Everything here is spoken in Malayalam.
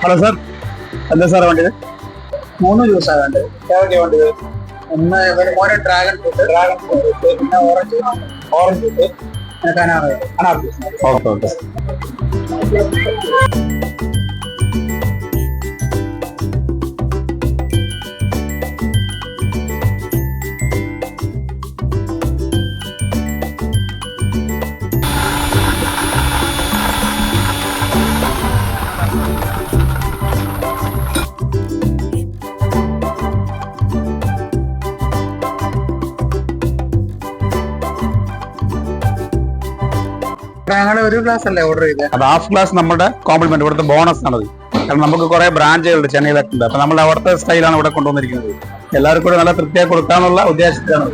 ഹലോ സാർ, എന്താ സാറേ വേണ്ടത്? 3 ജ്യൂസാണ് വേണ്ടത്. ഏതൊക്കെയാണ് വേണ്ടത്? ഒന്ന് ഓരോ ഡ്രാഗൺ ഫ്രൂട്ട്, പിന്നെ ഓറഞ്ച് ജ്യൂസ്, പിന്നെ അനാർ ജ്യൂസ്. Okay okay. ഞങ്ങൾ ഒരു ഗ്ലാസ് അല്ലേ ഓർഡർ ചെയ്തത്? അത് ഹാഫ് ഗ്ലാസ് നമ്മുടെ കോംപ്ലിമെന്റ്, ഇവിടുത്തെ ബോണസ് ആണത്. കാരണം നമുക്ക് കുറെ ബ്രാഞ്ചുകളുണ്ട് ചെന്നൈയിലൊക്കെ ഉണ്ട്. അപ്പൊ നമ്മൾ അവിടുത്തെ സ്റ്റൈലാണ് ഇവിടെ കൊണ്ടുവന്നിരിക്കുന്നത്. എല്ലാവർക്കും കൂടെ നല്ല തൃപ്തിയായി കൊടുക്കാന്നുള്ള ഉദ്ദേശത്തിലാണ്.